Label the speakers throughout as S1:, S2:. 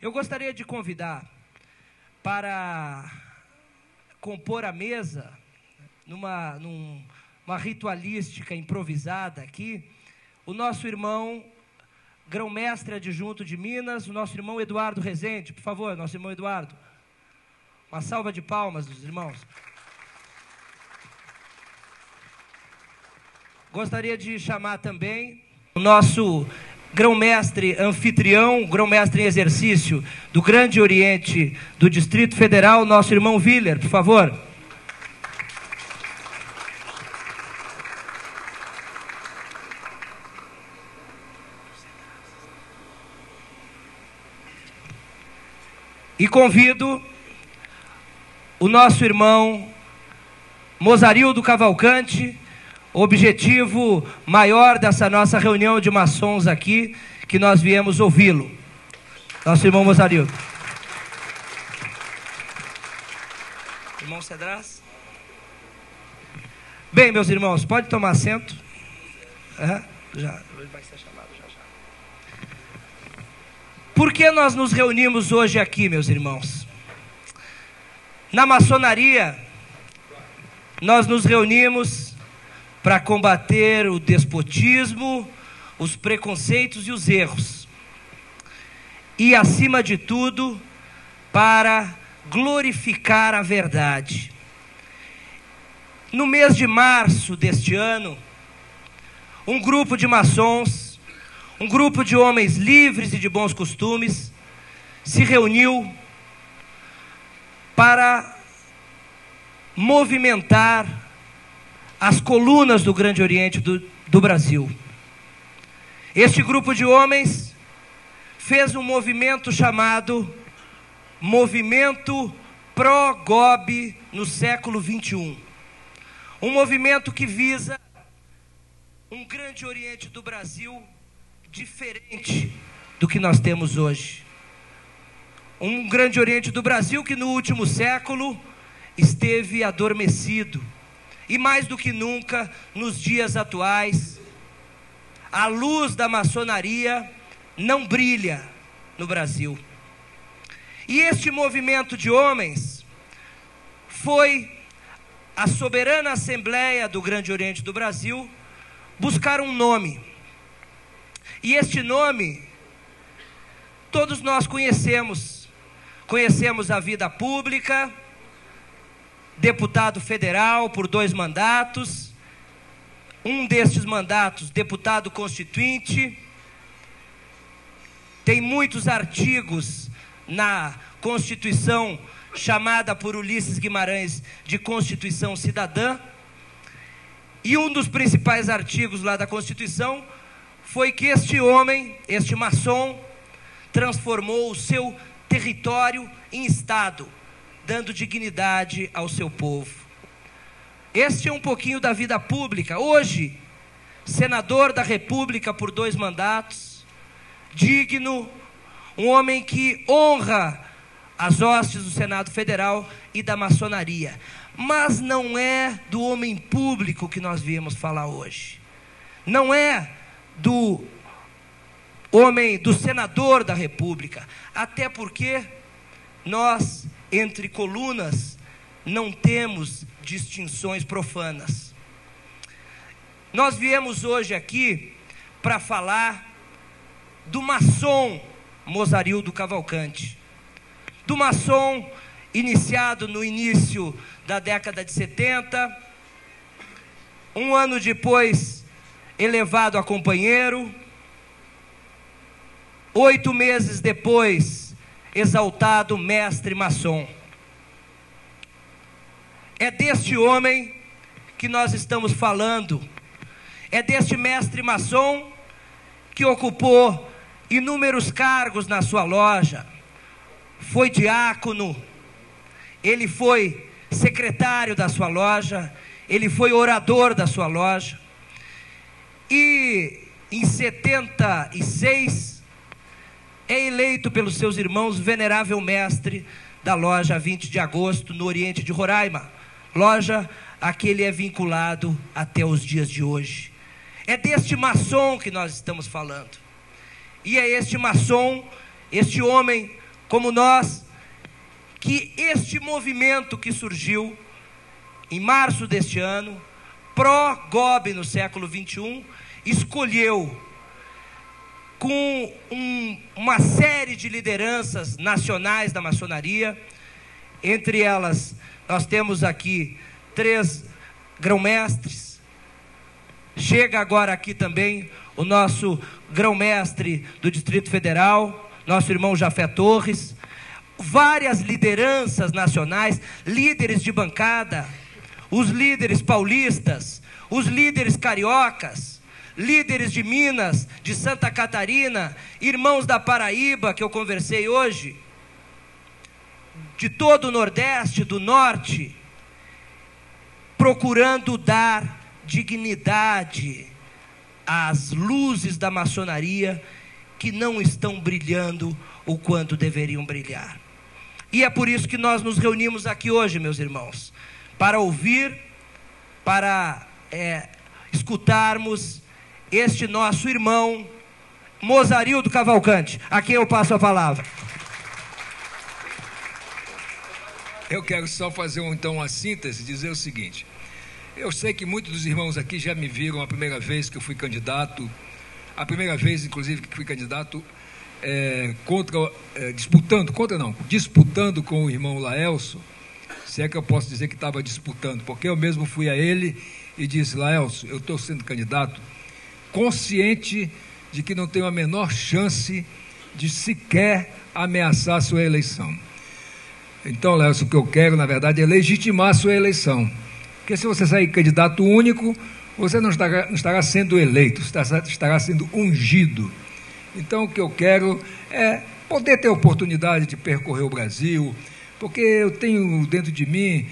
S1: Eu gostaria de convidar para compor a mesa, numa ritualística improvisada aqui, o nosso irmão grão-mestre adjunto de Minas, o nosso irmão Eduardo Rezende. Por favor, nosso irmão Eduardo. Uma salva de palmas dos irmãos. Gostaria de chamar também o nosso grão-mestre anfitrião, grão-mestre em exercício do Grande Oriente do Distrito Federal, nosso irmão Willer, por favor. E convido o nosso irmão Mozarildo Cavalcante, objetivo maior dessa nossa reunião de maçons aqui, que nós viemos ouvi-lo. Nosso irmão Mozarildo. Irmão Cedras. Bem, meus irmãos, pode tomar assento. Já vai ser chamado já. Por que nós nos reunimos hoje aqui, meus irmãos? Na maçonaria, nós nos reunimos para combater o despotismo, os preconceitos e os erros. E, acima de tudo, para glorificar a verdade. No mês de março deste ano, um grupo de maçons, um grupo de homens livres e de bons costumes, se reuniu para movimentar as colunas do Grande Oriente do Brasil. Este grupo de homens fez um movimento chamado Movimento Pro-GOB no século XXI. Um movimento que visa um Grande Oriente do Brasil diferente do que nós temos hoje. Um Grande Oriente do Brasil que no último século esteve adormecido. E mais do que nunca, nos dias atuais, a luz da maçonaria não brilha no Brasil. E este movimento de homens foi a soberana Assembleia do Grande Oriente do Brasil buscar um nome. E este nome, todos nós conhecemos. Conhecemos a vida pública, deputado federal por 2 mandatos, um destes mandatos, deputado constituinte, tem muitos artigos na Constituição, chamada por Ulisses Guimarães de Constituição Cidadã, e um dos principais artigos lá da Constituição foi que este homem, este maçom, transformou o seu território em Estado, dando dignidade ao seu povo. Este é um pouquinho da vida pública. Hoje, senador da República por 2 mandatos, digno, um homem que honra as hostes do Senado Federal e da maçonaria. Mas não é do homem público que nós viemos falar hoje. Não é do homem, do senador da República. Até porque nós, entre colunas, não temos distinções profanas. Nós viemos hoje aqui para falar do maçom Mozarildo Cavalcante. Do maçom iniciado no início da década de 70, um ano depois elevado a companheiro, 8 meses depois exaltado mestre maçom. É deste homem que nós estamos falando. É deste mestre maçom que ocupou inúmeros cargos na sua loja. Foi diácono, ele foi secretário da sua loja, ele foi orador da sua loja. E em 76 é eleito pelos seus irmãos venerável mestre da loja 20 de agosto no Oriente de Roraima, loja a que ele é vinculado até os dias de hoje. É deste maçom que nós estamos falando. E é este maçom, este homem como nós, que este movimento que surgiu em março deste ano, pró-GOB no século XXI, escolheu, com uma série de lideranças nacionais da maçonaria, entre elas nós temos aqui 3 grão-mestres, chega agora aqui também o nosso grão-mestre do Distrito Federal, nosso irmão Jafé Torres, várias lideranças nacionais, líderes de bancada, os líderes paulistas, os líderes cariocas, líderes de Minas, de Santa Catarina, irmãos da Paraíba, que eu conversei hoje, de todo o Nordeste, do Norte, procurando dar dignidade às luzes da maçonaria que não estão brilhando o quanto deveriam brilhar. E é por isso que nós nos reunimos aqui hoje, meus irmãos, para ouvir, para escutarmos este nosso irmão Mozarildo Cavalcante, a quem eu passo a palavra.
S2: Eu quero só fazer então uma síntese, dizer o seguinte: eu sei que muitos dos irmãos aqui já me viram a primeira vez que eu fui candidato, a primeira vez inclusive que fui candidato disputando com o irmão Laelso, se é que eu posso dizer que estava disputando, porque eu mesmo fui a ele e disse: Laelso, eu estou sendo candidato consciente de que não tenho a menor chance de sequer ameaçar a sua eleição. Então, Laelso, o que eu quero, na verdade, é legitimar a sua eleição. Porque se você sair candidato único, você não estará sendo eleito, estará sendo ungido. Então, o que eu quero é poder ter a oportunidade de percorrer o Brasil, porque eu tenho dentro de mim,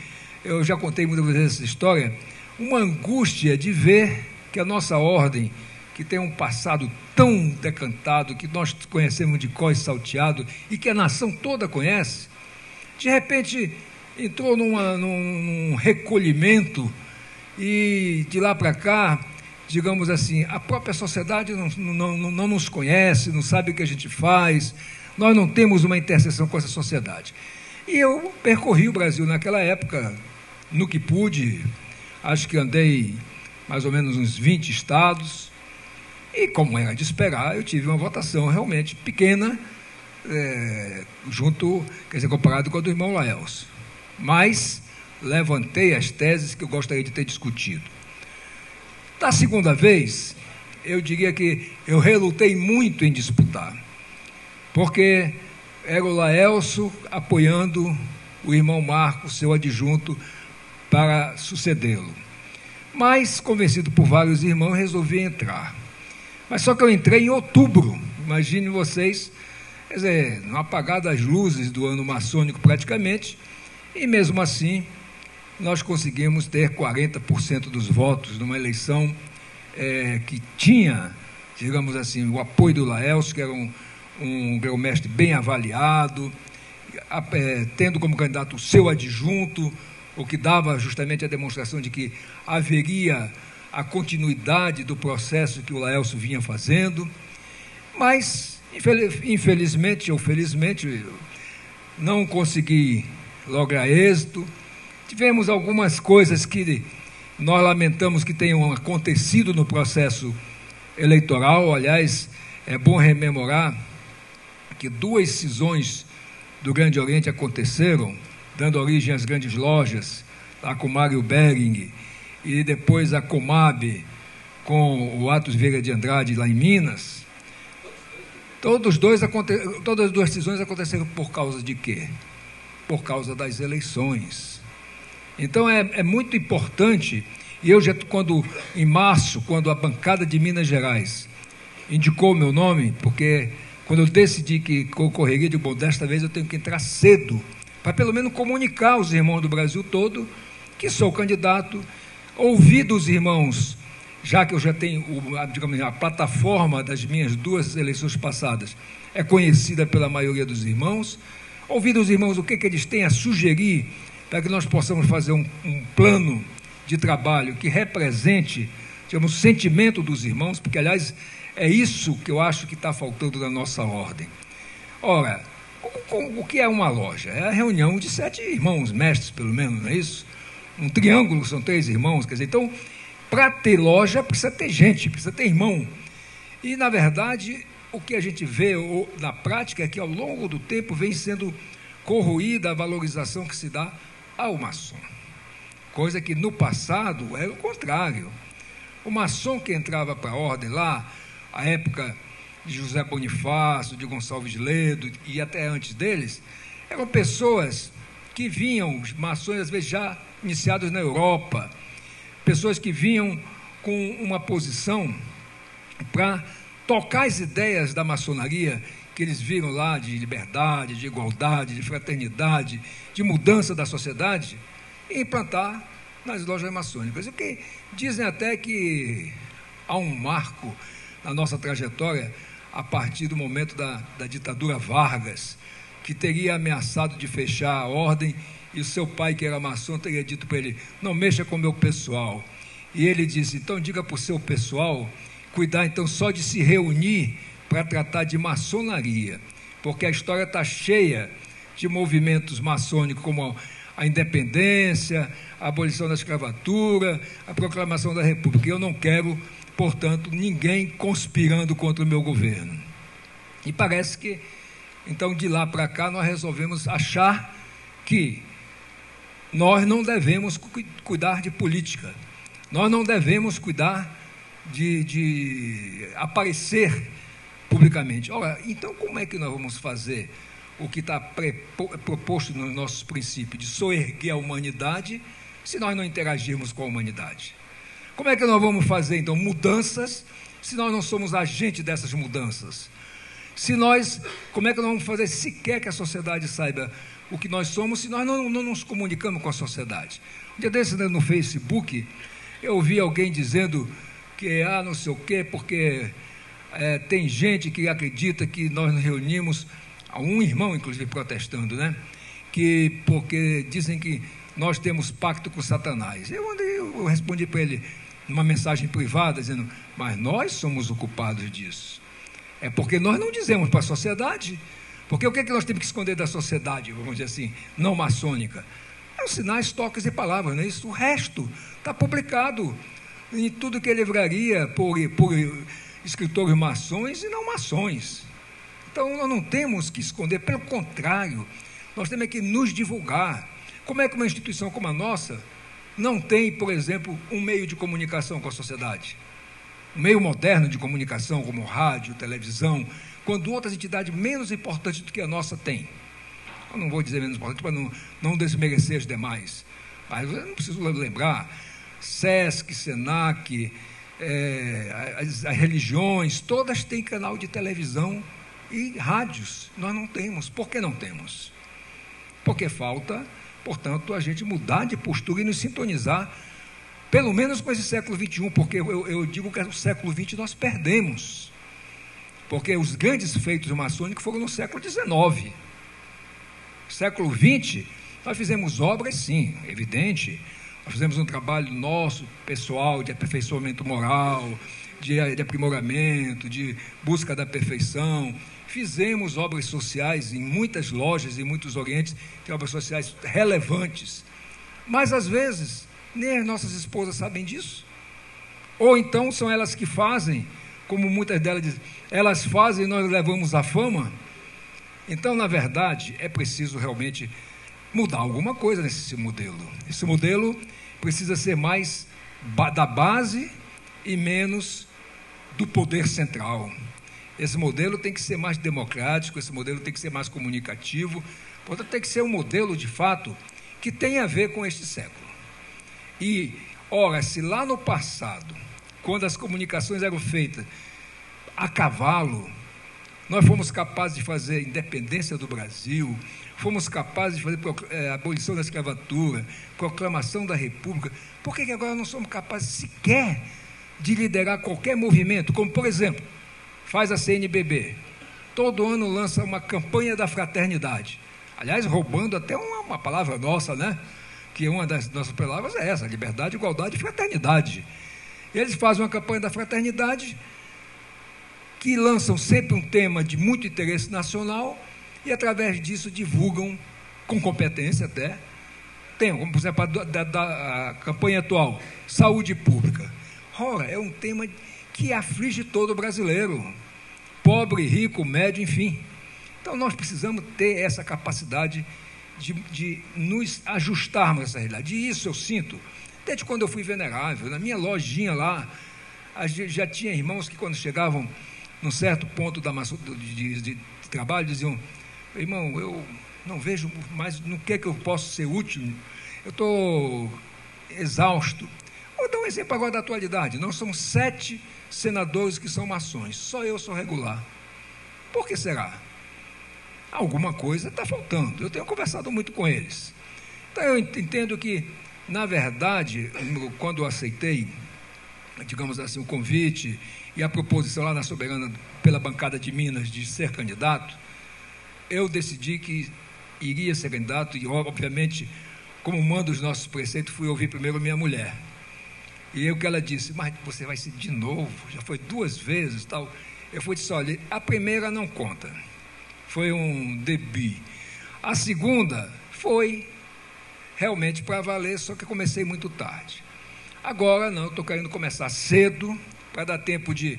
S2: eu já contei muitas vezes essa história, uma angústia de ver que a nossa ordem, que tem um passado tão decantado, que nós conhecemos de cós salteado e que a nação toda conhece, de repente entrou num recolhimento e de lá para cá, digamos assim, a própria sociedade não nos conhece, não sabe o que a gente faz, nós não temos uma interseção com essa sociedade. E eu percorri o Brasil naquela época, no que pude, acho que andei mais ou menos uns 20 estados, e como era de esperar, eu tive uma votação realmente pequena, comparado com a do irmão Laelso. Mas levantei as teses que eu gostaria de ter discutido. Da segunda vez, eu diria que eu relutei muito em disputar, porque era o Laelso apoiando o irmão Marcos, seu adjunto, para sucedê-lo. Mas, convencido por vários irmãos, resolvi entrar. Mas só que eu entrei em outubro, imagine vocês, quer dizer, no apagar das luzes do ano maçônico praticamente, e mesmo assim nós conseguimos ter 40% dos votos numa eleição que tinha, digamos assim, o apoio do Laelso, que era um grão-mestre bem avaliado, tendo como candidato o seu adjunto, o que dava justamente a demonstração de que haveria a continuidade do processo que o Laelso vinha fazendo, mas infelizmente ou felizmente não consegui lograr êxito. Tivemos algumas coisas que nós lamentamos que tenham acontecido no processo eleitoral. Aliás, é bom rememorar que 2 cisões do Grande Oriente aconteceram, dando origem às grandes lojas, lá com Mário Bering, e depois a Comab, com o Atos Vieira de Andrade, lá em Minas. Todas as 2 cisões aconteceram por causa de quê? Por causa das eleições. Então é muito importante, e eu já, em março, quando a bancada de Minas Gerais indicou o meu nome, porque quando eu decidi que concorreria, de bom, desta vez eu tenho que entrar cedo, para pelo menos comunicar aos irmãos do Brasil todo que sou candidato, ouvir dos irmãos, já que eu já tenho, digamos, a plataforma das minhas 2 eleições passadas é conhecida pela maioria dos irmãos, ouvir dos irmãos o que eles têm a sugerir para que nós possamos fazer um plano de trabalho que represente, digamos, o sentimento dos irmãos, porque, aliás, é isso que eu acho que está faltando na nossa ordem. Ora, O que é uma loja? É a reunião de 7 irmãos mestres, pelo menos, não é isso? Um triângulo são 3 irmãos, quer dizer, então, para ter loja, precisa ter gente, precisa ter irmão. E, na verdade, o que a gente vê na prática é que, ao longo do tempo, vem sendo corroída a valorização que se dá ao maçom. Coisa que, no passado, era o contrário. O maçom que entrava para a ordem lá, a época de José Bonifácio, de Gonçalves Ledo e até antes deles, eram pessoas que vinham, os maçons às vezes já iniciados na Europa, pessoas que vinham com uma posição para tocar as ideias da maçonaria que eles viram lá de liberdade, de igualdade, de fraternidade, de mudança da sociedade, e implantar nas lojas maçônicas. O que dizem até que há um marco na nossa trajetória a partir do momento da ditadura Vargas, que teria ameaçado de fechar a ordem, e o seu pai, que era maçom, teria dito para ele: não mexa com o meu pessoal. E ele disse: então diga para o seu pessoal cuidar então só de se reunir para tratar de maçonaria, porque a história está cheia de movimentos maçônicos como a independência, a abolição da escravatura, a proclamação da República. Eu não quero, portanto, ninguém conspirando contra o meu governo. E parece que, então, de lá para cá, nós resolvemos achar que nós não devemos cuidar de política, nós não devemos cuidar de aparecer publicamente. Ora, então como é que nós vamos fazer o que está proposto nos nossos princípios, de soerguer a humanidade, se nós não interagirmos com a humanidade? Como é que nós vamos fazer, então, mudanças, se nós não somos agentes dessas mudanças? Como é que nós vamos fazer sequer que a sociedade saiba o que nós somos, se nós não nos comunicamos com a sociedade? Um dia desses, no Facebook, eu ouvi alguém dizendo que, não sei o quê, porque tem gente que acredita que nós nos reunimos, um irmão, inclusive, protestando, né? Porque dizem que nós temos pacto com Satanás. Eu respondi para ele numa mensagem privada, dizendo: mas nós somos o culpados disso. É porque nós não dizemos para a sociedade. Porque o que é que nós temos que esconder da sociedade, vamos dizer assim, não maçônica? É os sinais, toques e palavras, não é isso? O resto está publicado em tudo que é livraria por escritores maçons e não maçons. Então, nós não temos que esconder, pelo contrário, nós temos que nos divulgar. Como é que uma instituição como a nossa não tem, por exemplo, um meio de comunicação com a sociedade? Um meio moderno de comunicação, como rádio, televisão, quando outras entidades menos importantes do que a nossa têm. Eu não vou dizer menos importante para não desmerecer as demais, mas eu não preciso lembrar: SESC, SENAC, as religiões, todas têm canal de televisão e rádios. Nós não temos. Por que não temos? Porque falta, portanto, a gente mudar de postura e nos sintonizar, pelo menos com esse século XXI, porque eu digo que o século XX nós perdemos, porque os grandes feitos maçônicos foram no século XIX. Século XX, nós fizemos obras, sim, evidente. Nós fizemos um trabalho nosso, pessoal, de aperfeiçoamento moral, de aprimoramento, de busca da perfeição. Fizemos obras sociais em muitas lojas, em muitos orientes, tem obras sociais relevantes. Mas, às vezes, nem as nossas esposas sabem disso. Ou então são elas que fazem, como muitas delas dizem, elas fazem e nós levamos a fama. Então, na verdade, é preciso realmente mudar alguma coisa nesse modelo. Esse modelo precisa ser mais da base e menos do poder central. Esse modelo tem que ser mais democrático, esse modelo tem que ser mais comunicativo, portanto, tem que ser um modelo, de fato, que tenha a ver com este século. E, ora, se lá no passado, quando as comunicações eram feitas a cavalo, nós fomos capazes de fazer a independência do Brasil, fomos capazes de fazer a abolição da escravatura, proclamação da República, por que agora não somos capazes sequer de liderar qualquer movimento, como, por exemplo, faz a CNBB, todo ano lança uma campanha da fraternidade, aliás, roubando até uma palavra nossa, né? Que uma das nossas palavras é essa: liberdade, igualdade e fraternidade. Eles fazem uma campanha da fraternidade, que lançam sempre um tema de muito interesse nacional, e através disso divulgam, com competência até, tem, como por exemplo a campanha atual, saúde pública. Ora, é um tema que aflige todo brasileiro, pobre, rico, médio, enfim. Então nós precisamos ter essa capacidade de nos ajustarmos a essa realidade. E isso eu sinto, desde quando eu fui venerável, na minha lojinha lá, já tinha irmãos que quando chegavam num certo ponto de trabalho, diziam: irmão, eu não vejo mais no que eu posso ser útil, eu estou exausto. Vou dar um exemplo agora da atualidade. Nós somos 7 senadores que são maçons, só eu sou regular. Por que será? Alguma coisa está faltando. Eu tenho conversado muito com eles. Então eu entendo que, na verdade, quando eu aceitei, digamos assim, o convite e a proposição lá na Soberana pela bancada de Minas de ser candidato, eu decidi que iria ser candidato e, obviamente, como manda os nossos preceitos, fui ouvir primeiro minha mulher. E o que ela disse: mas você vai ser de novo, já foi 2 vezes, tal. Eu fui disse: olha, a primeira não conta, foi um debut. A segunda foi realmente para valer, só que comecei muito tarde. Agora não, estou querendo começar cedo, para dar tempo de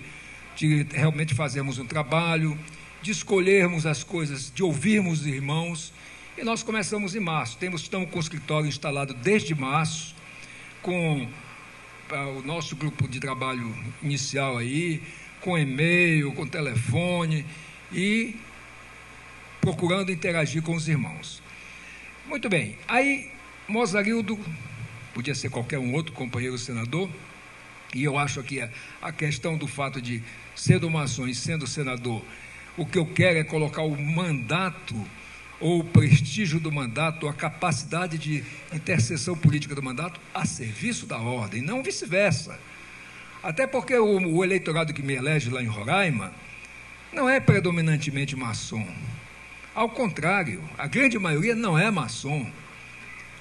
S2: realmente fazermos um trabalho, de escolhermos as coisas, de ouvirmos os irmãos. E nós começamos em março. Estamos com o escritório instalado desde março, com o nosso grupo de trabalho inicial aí, com e-mail, com telefone e procurando interagir com os irmãos. Muito bem. Aí, Mozarildo, podia ser qualquer um outro companheiro senador, e eu acho que a questão do fato de ser do maçom e sendo senador, o que eu quero é colocar o mandato, ou o prestígio do mandato, a capacidade de intercessão política do mandato a serviço da ordem, não vice-versa. Até porque o eleitorado que me elege lá em Roraima não é predominantemente maçom. Ao contrário, a grande maioria não é maçom.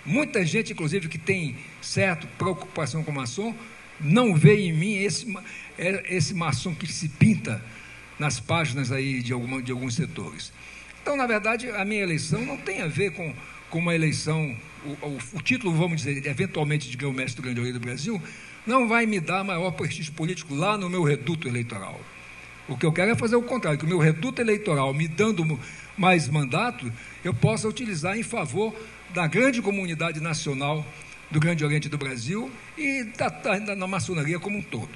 S2: Muita gente, inclusive, que tem certa preocupação com maçom, não vê em mim esse maçom que se pinta nas páginas aí de alguns setores. Então, na verdade, a minha eleição não tem a ver com uma eleição, o título, vamos dizer, eventualmente de grão-mestre do Grande Oriente do Brasil, não vai me dar maior prestígio político lá no meu reduto eleitoral. O que eu quero é fazer o contrário, que o meu reduto eleitoral, me dando mais mandato, eu possa utilizar em favor da grande comunidade nacional do Grande Oriente do Brasil e da maçonaria como um todo.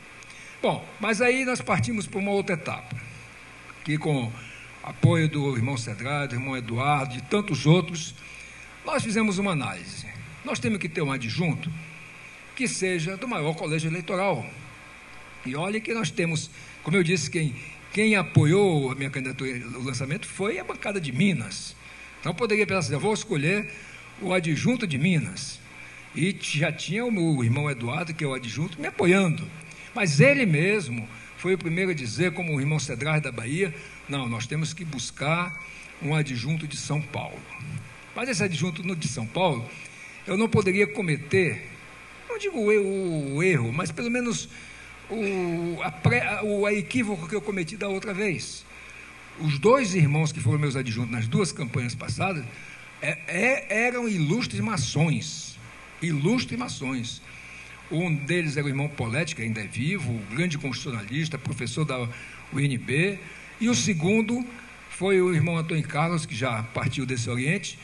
S2: Bom, mas aí nós partimos para uma outra etapa, que com apoio do irmão Cedrado, do irmão Eduardo, de tantos outros, nós fizemos uma análise. Nós temos que ter um adjunto que seja do maior colégio eleitoral. E olha que nós temos, como eu disse, quem apoiou a minha candidatura no lançamento foi a bancada de Minas. Então eu poderia pensar assim: eu vou escolher o adjunto de Minas. E já tinha o meu irmão Eduardo, que é o adjunto, me apoiando. Mas ele mesmo foi o primeiro a dizer, como o irmão Cedrado da Bahia: não, nós temos que buscar um adjunto de São Paulo. Mas esse adjunto de São Paulo, eu não poderia cometer, não digo o erro, mas pelo menos o equívoco que eu cometi da outra vez. Os 2 irmãos que foram meus adjuntos nas 2 campanhas passadas eram ilustres maçons. Ilustres maçons. Um deles era o irmão Poletti, que ainda é vivo, grande constitucionalista, professor da UNB, e o segundo foi o irmão Antônio Carlos, que já partiu desse Oriente,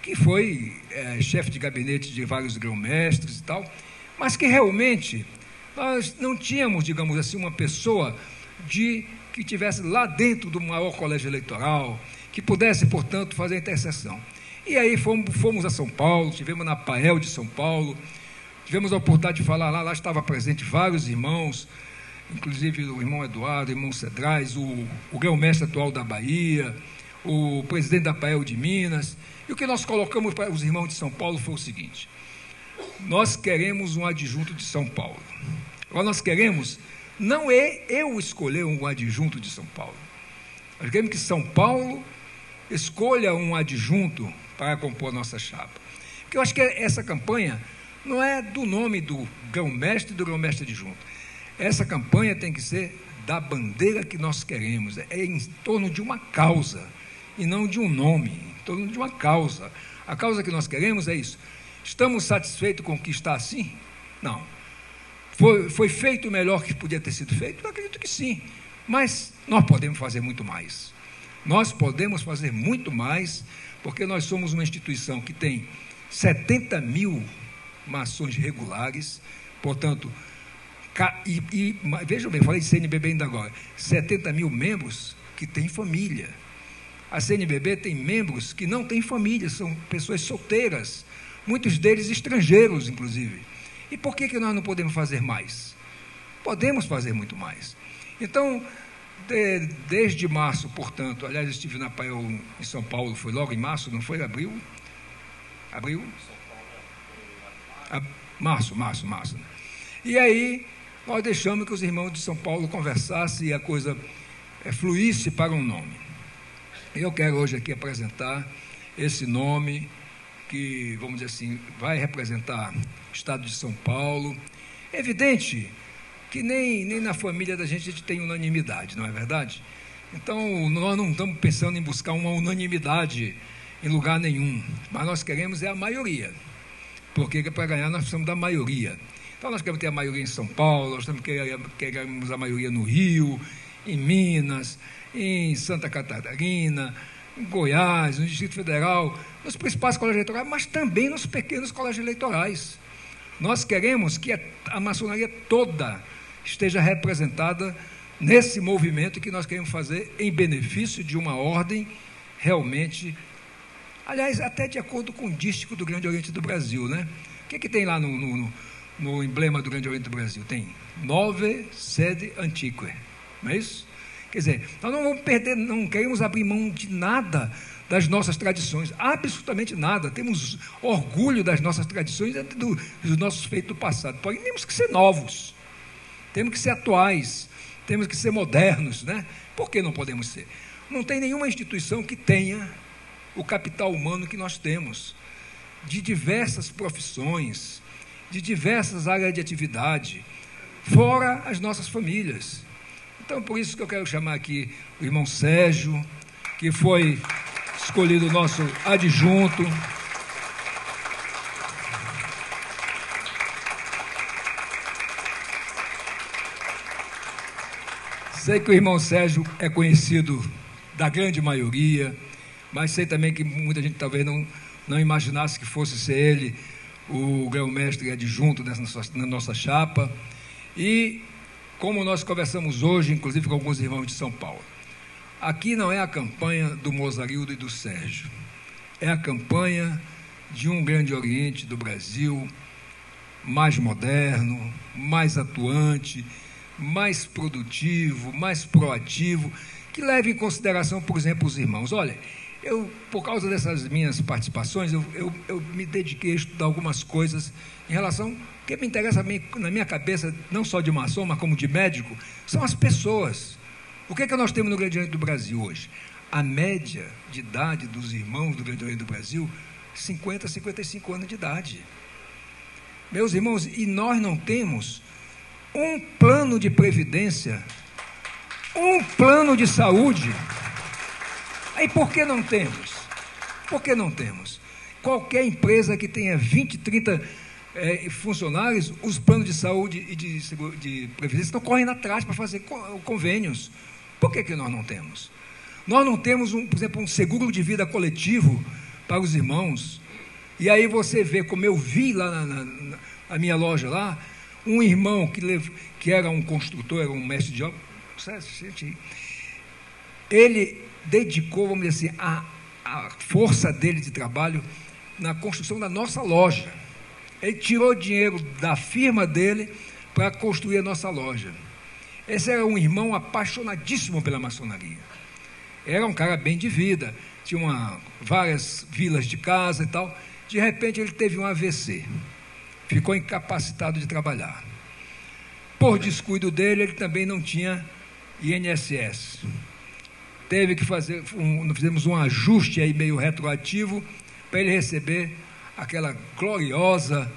S2: que foi chefe de gabinete de vários grão-mestres e tal, mas que realmente nós não tínhamos, digamos assim, uma pessoa que estivesse lá dentro do maior colégio eleitoral, que pudesse, portanto, fazer a intercessão. E aí fomos a São Paulo, tivemos na PAEL de São Paulo, tivemos a oportunidade de falar lá estava presente vários irmãos, inclusive o irmão Eduardo, o irmão Cedrais, o grão-mestre atual da Bahia, o presidente da PAEL de Minas. E o que nós colocamos para os irmãos de São Paulo foi o seguinte: nós queremos um adjunto de São Paulo. Agora nós queremos, não é eu escolher um adjunto de São Paulo, nós queremos que São Paulo escolha um adjunto para compor a nossa chapa. Porque eu acho que essa campanha não é do nome do grão-mestre e do grão-mestre adjunto. Essa campanha tem que ser da bandeira que nós queremos, é em torno de uma causa. e não de um nome, em torno de uma causa. A causa que nós queremos é isso. Estamos satisfeitos com o que está assim? Não. Foi feito o melhor que podia ter sido feito? Eu acredito que sim. Mas nós podemos fazer muito mais. Nós podemos fazer muito mais, porque nós somos uma instituição que tem 70 mil maçons regulares, portanto, vejam bem, falei de CNBB ainda agora, 70 mil membros que têm família. A CNBB tem membros que não têm família, são pessoas solteiras, muitos deles estrangeiros, inclusive. E por que nós não podemos fazer mais? Podemos fazer muito mais. Então, desde março, portanto, aliás, eu estive na PAEL em São Paulo, foi logo em março, não foi? Abril? Março. Né? E aí, nós deixamos que os irmãos de São Paulo conversassem e a coisa fluísse para um nome. Eu quero hoje aqui apresentar esse nome que, vamos dizer assim, vai representar o Estado de São Paulo. É evidente que nem na família da gente a gente tem unanimidade, não é verdade? Então, nós não estamos pensando em buscar uma unanimidade em lugar nenhum, mas nós queremos a maioria, porque para ganhar nós precisamos da maioria. Então, nós queremos ter a maioria em São Paulo, nós queremos a maioria no Rio, em Minas, em Santa Catarina, em Goiás, no Distrito Federal, nos principais colégios eleitorais, mas também nos pequenos colégios eleitorais. Nós queremos que a maçonaria toda esteja representada nesse movimento que nós queremos fazer em benefício de uma ordem realmente, aliás, até de acordo com o dístico do Grande Oriente do Brasil, né? O que tem lá no emblema do Grande Oriente do Brasil? Tem Nove Sede Antique, não é isso? Quer dizer, nós não vamos perder, não queremos abrir mão de nada das nossas tradições, absolutamente nada. Temos orgulho das nossas tradições e dos nossos feitos do passado. Porém, temos que ser novos, temos que ser atuais, temos que ser modernos, né? Por que não podemos ser? Não tem nenhuma instituição que tenha o capital humano que nós temos, de diversas profissões, de diversas áreas de atividade, fora as nossas famílias. Então, por isso que eu quero chamar aqui o irmão Sérgio, que foi escolhido o nosso adjunto. Sei que o irmão Sérgio é conhecido da grande maioria, mas sei também que muita gente talvez não imaginasse que fosse ser ele o grão-mestre adjunto na nossa chapa. E como nós conversamos hoje, inclusive com alguns irmãos de São Paulo, aqui não é a campanha do Mozarildo e do Sérgio, é a campanha de um Grande Oriente do Brasil mais moderno, mais atuante, mais produtivo, mais proativo, que leve em consideração, por exemplo, os irmãos. Olha, por causa dessas minhas participações, eu me dediquei a estudar algumas coisas em relação... O que me interessa na minha cabeça, não só de maçom, mas como de médico, são as pessoas. O que nós temos no Grande Oriente do Brasil hoje? A média de idade dos irmãos do Grande Oriente do Brasil, 50, 55 anos de idade. Meus irmãos, e nós não temos um plano de previdência, um plano de saúde. Aí por que não temos? Por que não temos? Qualquer empresa que tenha 20, 30 funcionários, os planos de saúde e de previdência estão correndo atrás para fazer convênios. Por que nós não temos? Nós não temos, por exemplo, um seguro de vida coletivo para os irmãos. E aí você vê, como eu vi lá na minha loja lá, um irmão que era um construtor, era um mestre de obra, ele dedicou, vamos dizer assim, a força dele de trabalho na construção da nossa loja. Ele tirou dinheiro da firma dele para construir a nossa loja. Esse era um irmão apaixonadíssimo pela maçonaria. Era um cara bem de vida, tinha várias vilas de casa e tal. De repente ele teve um AVC, ficou incapacitado de trabalhar. Por descuido dele, ele também não tinha INSS. Teve que fizemos um ajuste aí meio retroativo para ele receber aquela gloriosa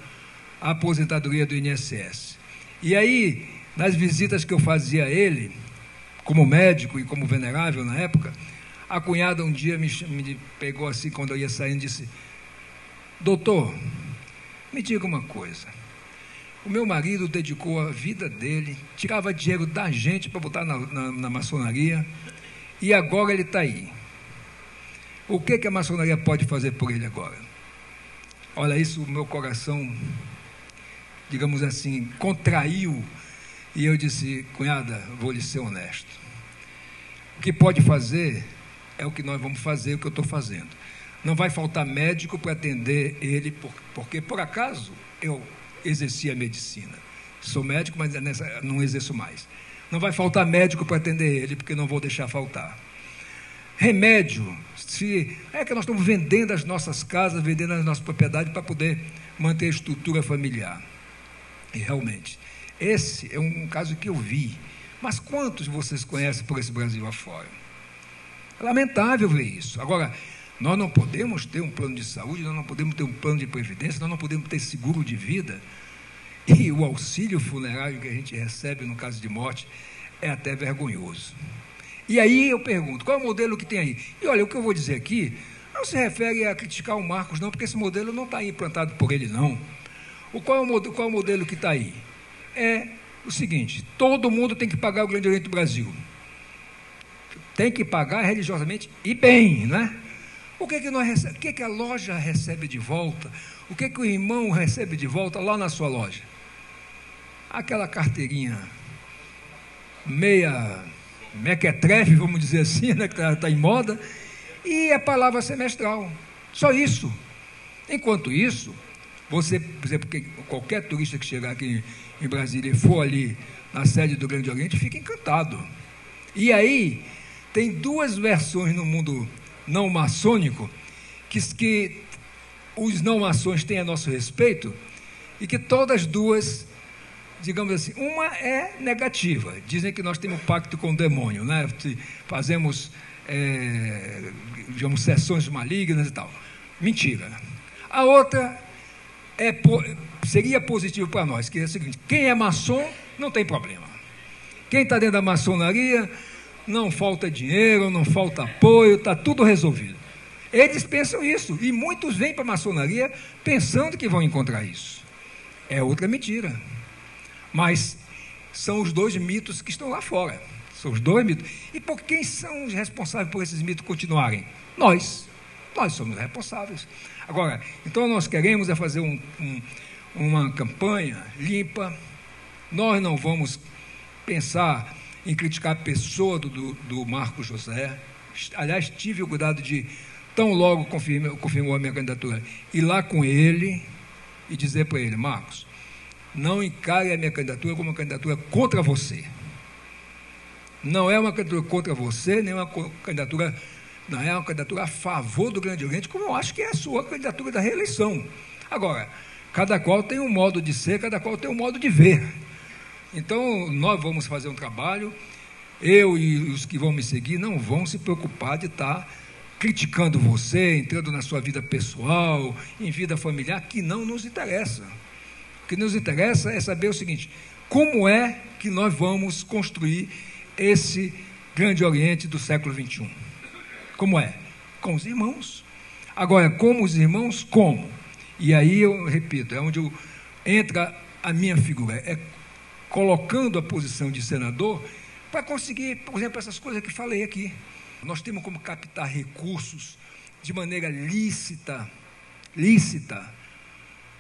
S2: aposentadoria do INSS. E aí, nas visitas que eu fazia a ele, como médico e como venerável na época, A cunhada um dia me pegou assim, quando eu ia saindo, disse: doutor, me diga uma coisa. O meu marido dedicou a vida dele, tirava dinheiro da gente para botar na maçonaria, e agora ele está aí. O que a maçonaria pode fazer por ele agora? Olha, isso o meu coração, digamos assim, contraiu, e eu disse: cunhada, vou lhe ser honesto. O que pode fazer é o que nós vamos fazer, o que eu estou fazendo. Não vai faltar médico para atender ele, porque por acaso eu exerci a medicina. Sou médico, mas não exerço mais. Não vai faltar médico para atender ele, porque não vou deixar faltar. Remédio, é que nós estamos vendendo as nossas casas, vendendo as nossas propriedades para poder manter a estrutura familiar. E realmente, esse é um caso que eu vi. Mas quantos vocês conhecem por esse Brasil afora? É lamentável ver isso. Agora, nós não podemos ter um plano de saúde, nós não podemos ter um plano de previdência, nós não podemos ter seguro de vida. E o auxílio funerário que a gente recebe no caso de morte é até vergonhoso. E aí eu pergunto, qual é o modelo que tem aí? E olha, o que eu vou dizer aqui não se refere a criticar o Marcos, não, porque esse modelo não está aí implantado por ele, não. Qual é o modelo que está aí? É o seguinte: todo mundo tem que pagar o Grande Oriente do Brasil. Tem que pagar religiosamente e bem, né? O que a loja recebe de volta? O que o irmão recebe de volta lá na sua loja? Aquela carteirinha meia mequetrefe, vamos dizer assim, né, que está em moda, e a palavra semestral. Só isso. Enquanto isso, você, por exemplo, qualquer turista que chegar aqui em Brasília e for ali na sede do Grande Oriente, fica encantado. E aí, tem duas versões no mundo não maçônico que os não maçons têm a nosso respeito, e que todas duas, digamos assim, uma é negativa, dizem que nós temos um pacto com o demônio, né? Fazemos, digamos, sessões malignas e tal. Mentira. A outra seria positivo para nós, que é o seguinte: quem é maçom não tem problema. Quem está dentro da maçonaria, não falta dinheiro, não falta apoio, está tudo resolvido. Eles pensam isso, e muitos vêm para a maçonaria pensando que vão encontrar isso. É outra mentira. Mas são os dois mitos que estão lá fora. São os dois mitos. E por quem são os responsáveis por esses mitos continuarem? Nós. Nós somos responsáveis. Agora, então nós queremos fazer uma campanha limpa. Nós não vamos pensar em criticar a pessoa do Marcos José. Aliás, tive o cuidado de, tão logo confirmou a minha candidatura, ir lá com ele e dizer para ele: Marcos, não encare a minha candidatura como uma candidatura contra você. Não é uma candidatura contra você, nem uma candidatura, não é uma candidatura a favor do Grande Oriente, como eu acho que é a sua candidatura da reeleição. Agora, cada qual tem um modo de ser, cada qual tem um modo de ver. Então, nós vamos fazer um trabalho, eu e os que vão me seguir não vão se preocupar de estar criticando você, entrando na sua vida pessoal, em vida familiar, que não nos interessa. O que nos interessa é saber o seguinte: como é que nós vamos construir esse Grande Oriente do século XXI? Como é? Com os irmãos. Agora, como os irmãos, como? E aí eu repito, é onde entra a minha figura, é colocando a posição de senador para conseguir, por exemplo, essas coisas que falei aqui. Nós temos como captar recursos de maneira lícita,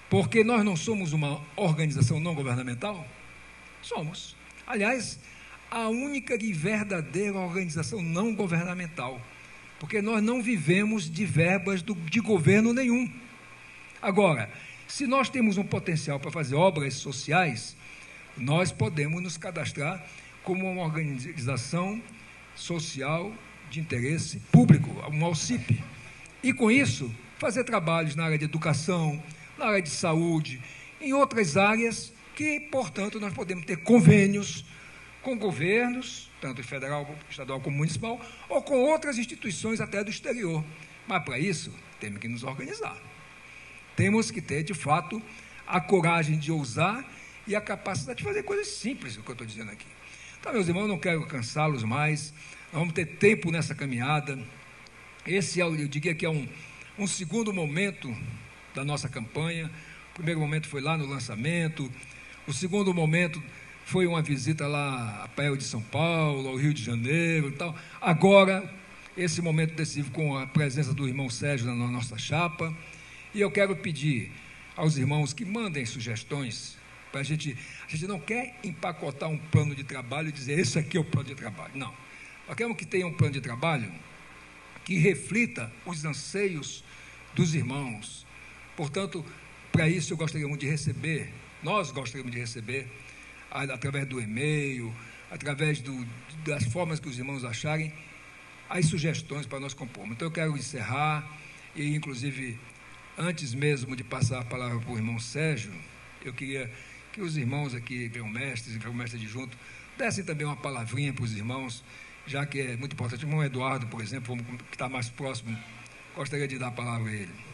S2: porque nós não somos uma organização não governamental? Somos. Aliás, a única e verdadeira organização não governamental, porque nós não vivemos de verbas de governo nenhum. Agora, se nós temos um potencial para fazer obras sociais, nós podemos nos cadastrar como uma organização social de interesse público, uma OCIP. E com isso, fazer trabalhos na área de educação, na área de saúde, em outras áreas que, portanto, nós podemos ter convênios com governos, tanto federal, estadual como municipal, ou com outras instituições até do exterior. Mas, para isso, temos que nos organizar. Temos que ter, de fato, a coragem de ousar e a capacidade de fazer coisas simples, o que eu estou dizendo aqui. Então, meus irmãos, não quero cansá-los mais, nós vamos ter tempo nessa caminhada. Esse, eu diria que é um segundo momento da nossa campanha. O primeiro momento foi lá no lançamento, o segundo momento foi uma visita lá a Praia de São Paulo, ao Rio de Janeiro e tal. Agora, esse momento decisivo com a presença do irmão Sérgio na nossa chapa. E eu quero pedir aos irmãos que mandem sugestões para a gente não quer empacotar um plano de trabalho e dizer, esse aqui é o plano de trabalho. Não. Nós queremos que tenha um plano de trabalho que reflita os anseios dos irmãos. Portanto, para isso eu gostaria muito de receber, nós gostaríamos de receber, através do e-mail, através das formas que os irmãos acharem, as sugestões para nós compormos. Então eu quero encerrar, e inclusive, antes mesmo de passar a palavra para o irmão Sérgio, eu queria que os irmãos aqui, grão-mestres e grão-mestre adjunto, dessem também uma palavrinha para os irmãos, já que é muito importante. O irmão Eduardo, por exemplo, que está mais próximo, gostaria de dar a palavra a ele.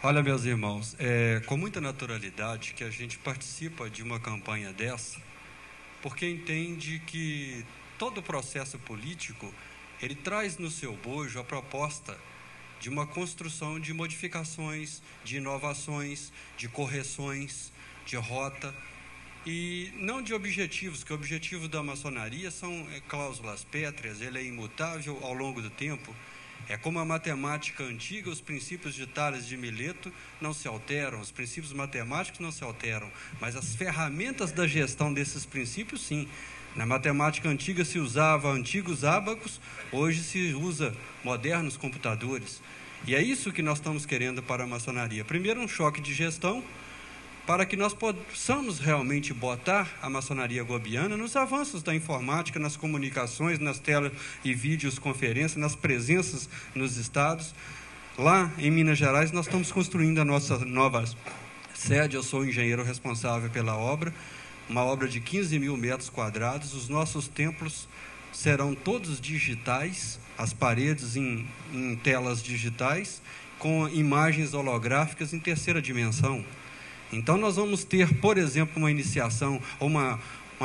S3: Olha, meus irmãos, com muita naturalidade que a gente participa de uma campanha dessa, porque entende que todo o processo político, ele traz no seu bojo a proposta de uma construção de modificações, de inovações, de correções, de rota, e não de objetivos, que o objetivo da maçonaria são cláusulas pétreas, ele é imutável ao longo do tempo. É como a matemática antiga, os princípios de Tales de Mileto não se alteram, os princípios matemáticos não se alteram, mas as ferramentas da gestão desses princípios, sim. Na matemática antiga se usava antigos ábacos, hoje se usa modernos computadores. E é isso que nós estamos querendo para a maçonaria. Primeiro, um choque de gestão, para que nós possamos realmente botar a maçonaria gobiana nos avanços da informática, nas comunicações, nas telas e vídeos, conferências, nas presenças nos estados. Lá em Minas Gerais, nós estamos construindo a nossa nova sede. Eu sou o engenheiro responsável pela obra, uma obra de 15 mil metros quadrados. Os nossos templos serão todos digitais, as paredes em telas digitais, com imagens holográficas em terceira dimensão. Então, nós vamos ter, por exemplo, uma iniciação, uma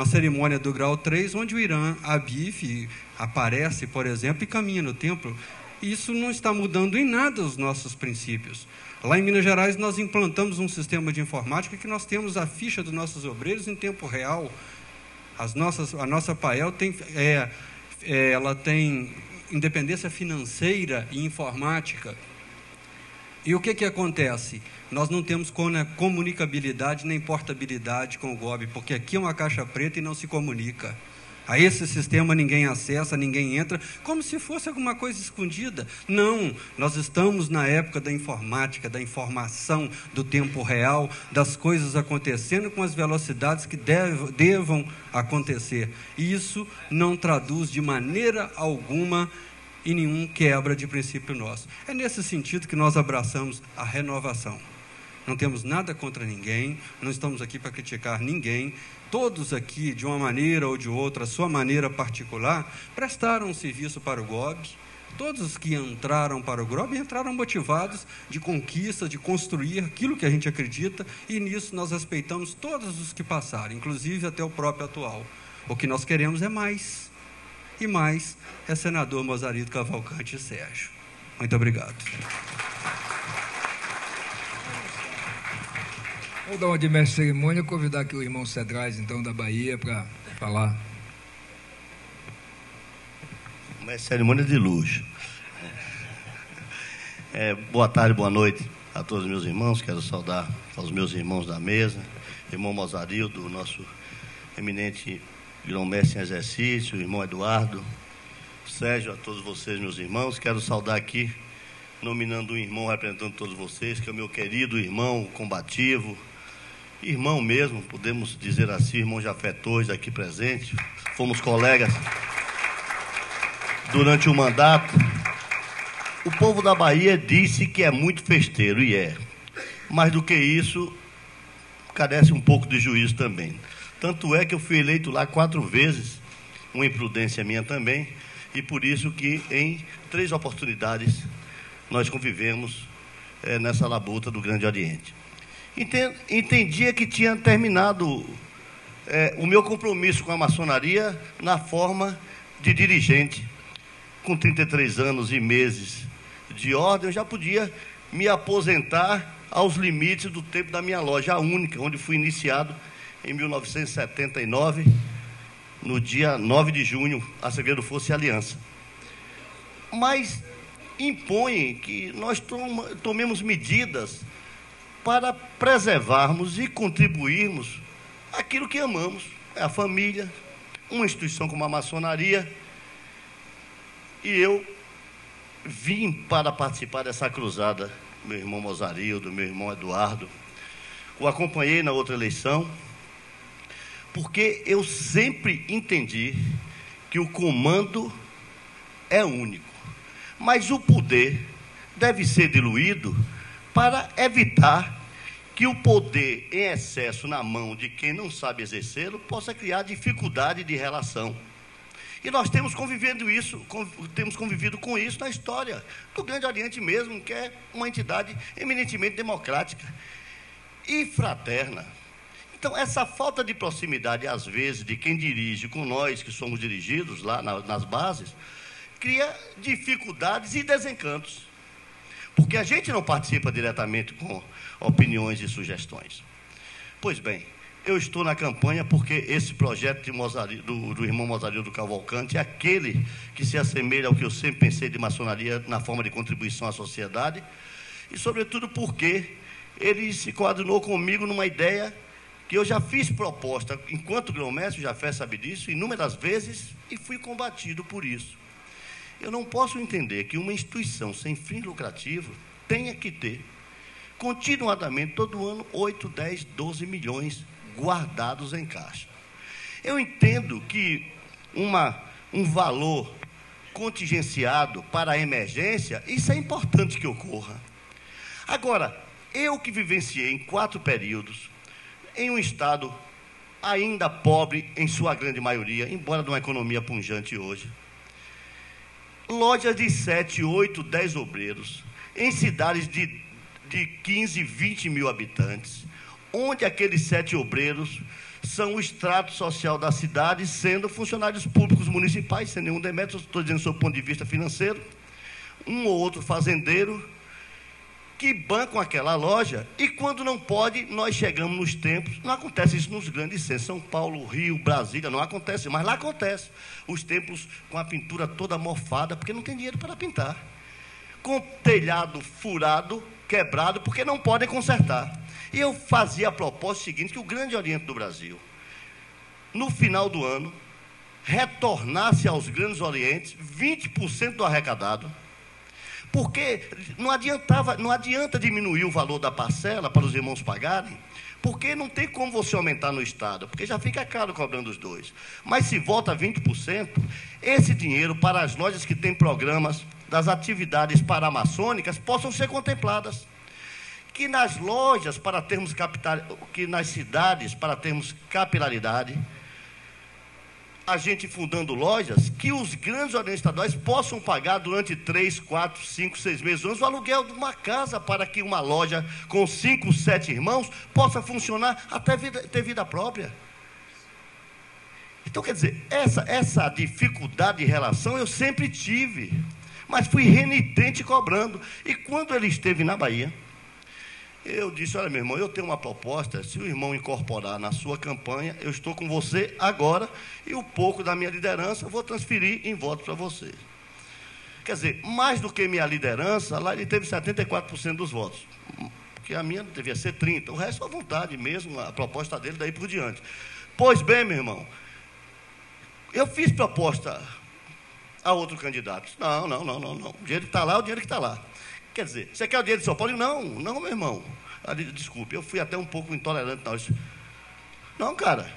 S3: cerimônia do grau 3, onde o Irã Abif aparece, por exemplo, e caminha no templo. Isso não está mudando em nada os nossos princípios. Lá em Minas Gerais, nós implantamos um sistema de informática que nós temos a ficha dos nossos obreiros em tempo real. A nossa Pael ela tem independência financeira e informática. E o que acontece? Nós não temos comunicabilidade nem portabilidade com o GOB, porque aqui é uma caixa preta e não se comunica. A esse sistema ninguém acessa, ninguém entra, como se fosse alguma coisa escondida. Não, nós estamos na época da informática, da informação, do tempo real, das coisas acontecendo com as velocidades que devam acontecer. E isso não traduz de maneira alguma e nenhum quebra de princípio nosso. É nesse sentido que nós abraçamos a renovação. Não temos nada contra ninguém, não estamos aqui para criticar ninguém. Todos aqui, de uma maneira ou de outra, a sua maneira particular, prestaram um serviço para o GOB. Todos os que entraram para o GOB entraram motivados de conquista, de construir aquilo que a gente acredita, e nisso nós respeitamos todos os que passaram, inclusive até o próprio atual. O que nós queremos é mais. E mais é senador Mozarito Cavalcante Sérgio. Muito obrigado.
S2: Vou dar uma de mestre de cerimônia e convidar aqui o irmão Cedrais, então, da Bahia, para falar.
S4: Mestre de cerimônia de luxo. Boa tarde, boa noite a todos os meus irmãos. Quero saudar aos meus irmãos da mesa, irmão Mozarildo, nosso eminente grão-mestre em exercício, irmão Eduardo, Sérgio, a todos vocês, meus irmãos. Quero saudar aqui, nominando um irmão representando todos vocês, que é o meu querido irmão combativo, irmão mesmo, podemos dizer assim, irmão Jafé Torres, aqui presente. Fomos colegas durante o mandato. O povo da Bahia disse que é muito festeiro, e é. Mais do que isso, carece um pouco de juízo também. Tanto é que eu fui eleito lá 4 vezes, uma imprudência minha também, e por isso que em 3 oportunidades nós convivemos nessa labuta do Grande Oriente. Entendia que tinha terminado o meu compromisso com a maçonaria na forma de dirigente. Com 33 anos e meses de ordem, eu já podia me aposentar aos limites do tempo da minha loja, a única, onde fui iniciado em 1979, no dia 9 de junho, a Segredo Força e Aliança. Mas impõem que nós tomemos medidas para preservarmos e contribuirmos aquilo que amamos, a família, uma instituição como a maçonaria. E eu vim para participar dessa cruzada, meu irmão Mozarildo, meu irmão Eduardo, o acompanhei na outra eleição, porque eu sempre entendi que o comando é único, mas o poder deve ser diluído para evitar que o poder em excesso na mão de quem não sabe exercê-lo possa criar dificuldade de relação. E nós temos convivido com isso na história do Grande Oriente mesmo, que é uma entidade eminentemente democrática e fraterna. Então, essa falta de proximidade, às vezes, de quem dirige com nós, que somos dirigidos lá nas bases, cria dificuldades e desencantos, porque a gente não participa diretamente com opiniões e sugestões. Pois bem, eu estou na campanha porque esse projeto do irmão Mozarildo Cavalcante é aquele que se assemelha ao que eu sempre pensei de maçonaria na forma de contribuição à sociedade, e sobretudo porque ele se coadunou comigo numa ideia que eu já fiz proposta, enquanto grão-mestre, o Jafé sabe disso, inúmeras vezes, e fui combatido por isso. Eu não posso entender que uma instituição sem fim lucrativo tenha que ter, continuadamente, todo ano, 8, 10, 12 milhões guardados em caixa. Eu entendo que um valor contingenciado para a emergência, isso é importante que ocorra. Agora, eu que vivenciei em 4 períodos, em um estado ainda pobre em sua grande maioria, embora de uma economia pujante hoje, lojas de 7, 8, 10 obreiros, em cidades de 15, 20 mil habitantes, onde aqueles 7 obreiros são o extrato social da cidade, sendo funcionários públicos municipais, sem nenhum demérito, estou dizendo do seu ponto de vista financeiro, um ou outro fazendeiro, que bancam aquela loja, e quando não pode, nós chegamos nos templos. Não acontece isso nos grandes centros, São Paulo, Rio, Brasília, não acontece, mas lá acontece. Os templos com a pintura toda mofada, porque não tem dinheiro para pintar. Com telhado furado, quebrado, porque não podem consertar. E eu fazia a proposta seguinte, que o Grande Oriente do Brasil, no final do ano, retornasse aos Grandes Orientes 20% do arrecadado, porque não adianta diminuir o valor da parcela para os irmãos pagarem, porque não tem como você aumentar no Estado, porque já fica caro cobrando os dois. Mas se volta 20%, esse dinheiro para as lojas que têm programas das atividades paramaçônicas possam ser contempladas. Que nas lojas, que nas cidades, para termos capilaridade, a gente fundando lojas, que os grandes orientes estaduais possam pagar durante 3, 4, 5, 6 meses o aluguel de uma casa, para que uma loja com 5, 7 irmãos possa funcionar até ter vida própria. Então, quer dizer, essa dificuldade de relação eu sempre tive, mas fui renitente cobrando. E quando ele esteve na Bahia, eu disse: olha, meu irmão, eu tenho uma proposta, se o irmão incorporar na sua campanha, eu estou com você agora, e o pouco da minha liderança eu vou transferir em votos para você. Quer dizer, mais do que minha liderança, lá ele teve 74% dos votos, porque a minha devia ser 30%, o resto à vontade mesmo, a proposta dele daí por diante. Pois bem, meu irmão, eu fiz proposta a outro candidato. Não, o dinheiro que está lá é o dinheiro que está lá. Quer dizer, você quer o dinheiro de São Paulo? Não, meu irmão. Desculpe, eu fui até um pouco intolerante na hora. Não, cara.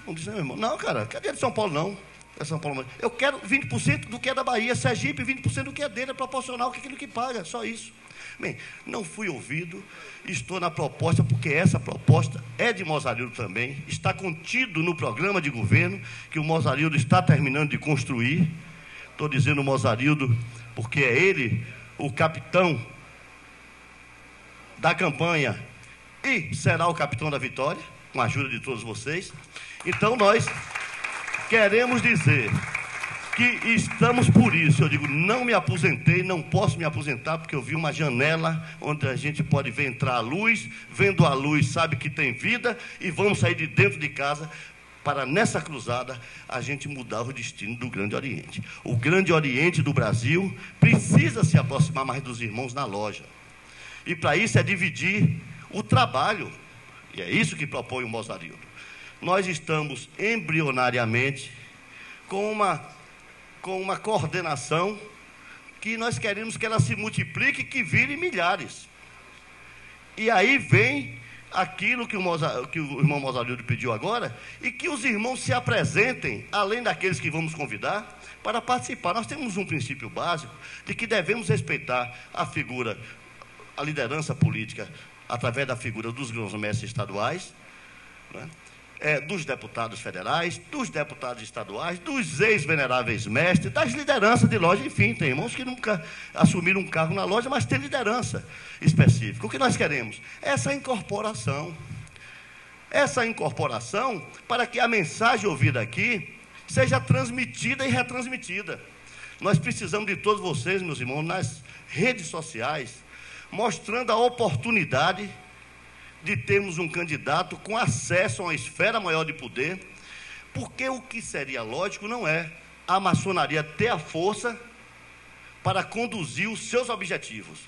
S4: Não disse, meu irmão. Não, cara, quer dinheiro de São Paulo? Não. É São Paulo. Eu quero 20% do que é da Bahia, Sergipe, 20% do que é dele, é proporcional com aquilo que paga, só isso. Bem, não fui ouvido, estou na proposta, porque essa proposta é de Mozarildo também, está contido no programa de governo, que o Mozarildo está terminando de construir. Estou dizendo Mozarildo, porque é ele o capitão da campanha e será o capitão da vitória, com a ajuda de todos vocês. Então, nós queremos dizer que estamos por isso. Eu digo, não me aposentei, não posso me aposentar, porque eu vi uma janela onde a gente pode ver entrar a luz, vendo a luz, sabe que tem vida, e vamos sair de dentro de casa para, nessa cruzada, a gente mudar o destino do Grande Oriente. O Grande Oriente do Brasil precisa se aproximar mais dos irmãos na loja. E para isso é dividir o trabalho. E é isso que propõe o Mozarildo. Nós estamos embrionariamente com uma coordenação que nós queremos que ela se multiplique, que vire milhares. E aí vem aquilo que o irmão Mozarildo pediu agora, e que os irmãos se apresentem, além daqueles que vamos convidar, para participar. Nós temos um princípio básico de que devemos respeitar a figura, a liderança política, através da figura dos grãos-mestres estaduais, né? Dos deputados federais, dos deputados estaduais, dos ex-veneráveis mestres, das lideranças de loja, enfim, tem irmãos que nunca assumiram um cargo na loja, mas tem liderança específica. O que nós queremos? Essa incorporação para que a mensagem ouvida aqui seja transmitida e retransmitida. Nós precisamos de todos vocês, meus irmãos, nas redes sociais, mostrando a oportunidade de termos um candidato com acesso a uma esfera maior de poder, porque o que seria lógico não é a maçonaria ter a força para conduzir os seus objetivos.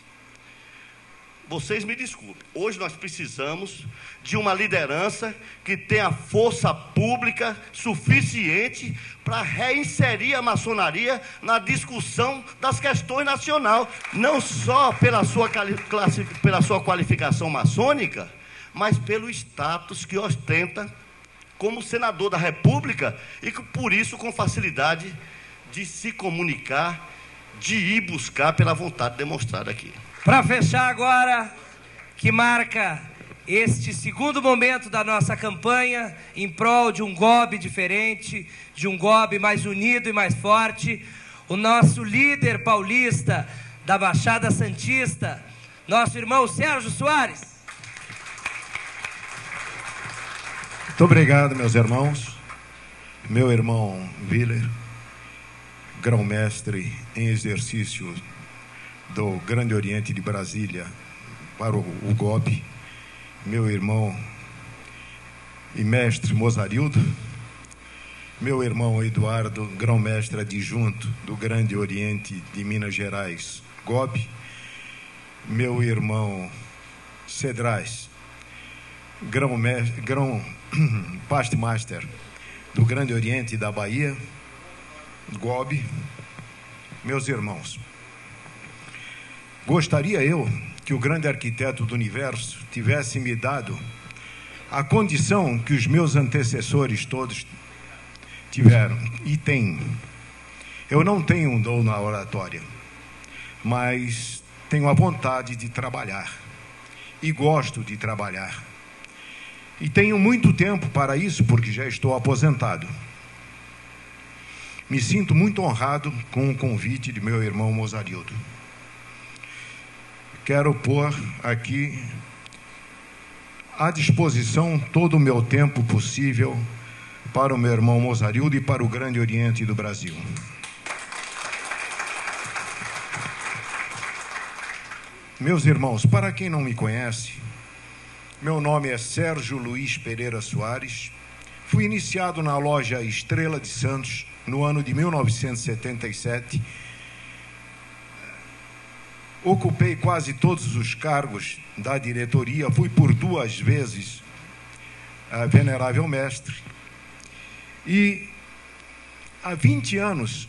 S4: Vocês me desculpem, hoje nós precisamos de uma liderança que tenha força pública suficiente para reinserir a maçonaria na discussão das questões nacionais, não só pela sua qualificação maçônica, mas pelo status que ostenta como senador da República e que, por isso, com facilidade de se comunicar, de ir buscar pela vontade demonstrada aqui.
S1: Para fechar agora, que marca este segundo momento da nossa campanha em prol de um GOB diferente, de um GOB mais unido e mais forte, o nosso líder paulista da Baixada Santista, nosso irmão Sérgio Soares.
S5: Muito obrigado, meus irmãos. Meu irmão Willer, grão-mestre em exercício do Grande Oriente de Brasília para o GOB, meu irmão e mestre Mozarildo, meu irmão Eduardo, grão-mestre adjunto do Grande Oriente de Minas Gerais, GOB, meu irmão Cedrais, Pastemaster do Grande Oriente da Bahia, GOB. Meus irmãos, gostaria eu que o grande arquiteto do universo tivesse me dado a condição que os meus antecessores todos tiveram e têm. Eu não tenho um dom na oratória, mas tenho a vontade de trabalhar e gosto de trabalhar. E tenho muito tempo para isso, porque já estou aposentado. Me sinto muito honrado com o convite de meu irmão Mozarildo. Quero pôr aqui à disposição todo o meu tempo possível para o meu irmão Mozarildo e para o Grande Oriente do Brasil. Meus irmãos, para quem não me conhece, meu nome é Sérgio Luiz Pereira Soares. Fui iniciado na loja Estrela de Santos no ano de 1977. Ocupei quase todos os cargos da diretoria. Fui por 2 vezes venerável mestre. E há 20 anos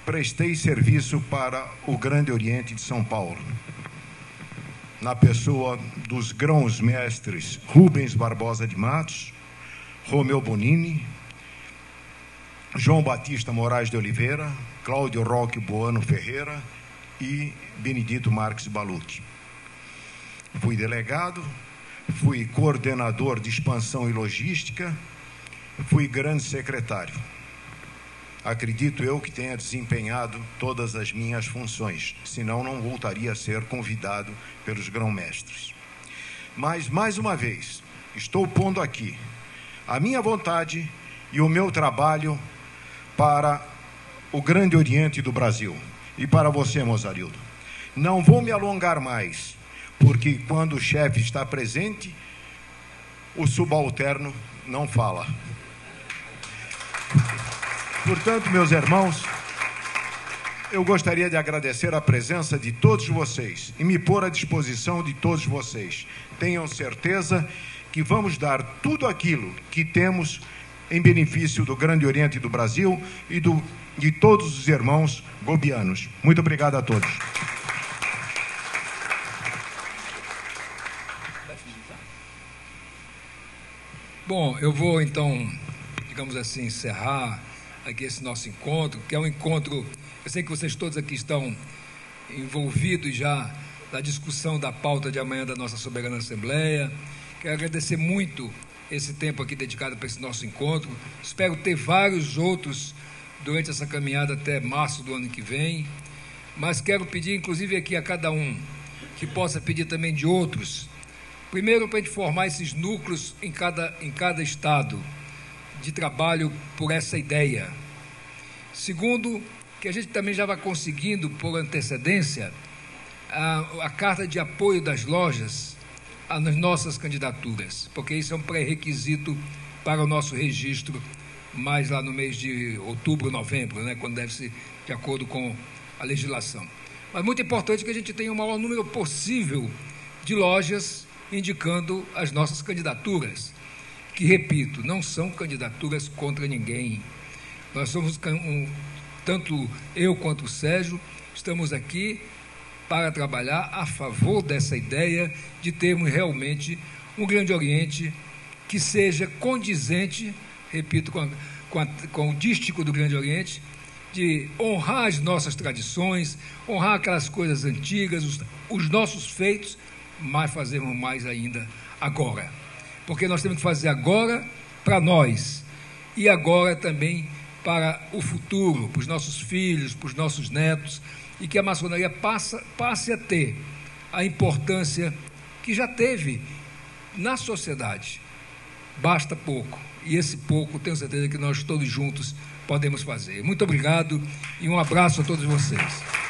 S5: prestei serviço para o Grande Oriente de São Paulo, na pessoa dos grãos-mestres Rubens Barbosa de Matos, Romeu Bonini, João Batista Moraes de Oliveira, Cláudio Roque Boano Ferreira e Benedito Marques Balucci. Fui delegado, fui coordenador de expansão e logística, fui grande secretário. Acredito eu que tenha desempenhado todas as minhas funções, senão não voltaria a ser convidado pelos grão-mestres. Mas, mais uma vez, estou pondo aqui a minha vontade e o meu trabalho para o Grande Oriente do Brasil. E para você, Mozarildo. Não vou me alongar mais, porque quando o chefe está presente, o subalterno não fala. Portanto, meus irmãos, eu gostaria de agradecer a presença de todos vocês e me pôr à disposição de todos vocês. Tenham certeza que vamos dar tudo aquilo que temos em benefício do Grande Oriente do Brasil e de todos os irmãos gobianos. Muito obrigado a todos.
S2: Bom, eu vou então, digamos assim, encerrar aqui esse nosso encontro, que é um encontro, eu sei que vocês todos aqui estão envolvidos já na discussão da pauta de amanhã da nossa Soberana Assembleia. Quero agradecer muito esse tempo aqui dedicado para esse nosso encontro. Espero ter vários outros durante essa caminhada até março do ano que vem, mas quero pedir, inclusive, aqui a cada um, que possa pedir também de outros. Primeiro, para a gente formar esses núcleos em cada estado de trabalho por essa ideia. Segundo, que a gente também já vai conseguindo, por antecedência, a carta de apoio das lojas às nossas candidaturas, porque isso é um pré-requisito para o nosso registro, mais lá no mês de outubro, novembro, né, quando deve ser de acordo com a legislação. Mas muito importante que a gente tenha o maior número possível de lojas indicando as nossas candidaturas, que, repito, não são candidaturas contra ninguém. Nós somos, tanto eu quanto o Sérgio, estamos aqui para trabalhar a favor dessa ideia de termos realmente um Grande Oriente que seja condizente, repito, com o dístico do Grande Oriente, de honrar as nossas tradições, honrar aquelas coisas antigas, os nossos feitos, mas fazermos mais ainda agora. Porque nós temos que fazer agora para nós e agora também para o futuro, para os nossos filhos, para os nossos netos, e que a maçonaria passe a ter a importância que já teve na sociedade. Basta pouco, e esse pouco tenho certeza que nós todos juntos podemos fazer. Muito obrigado e um abraço a todos vocês.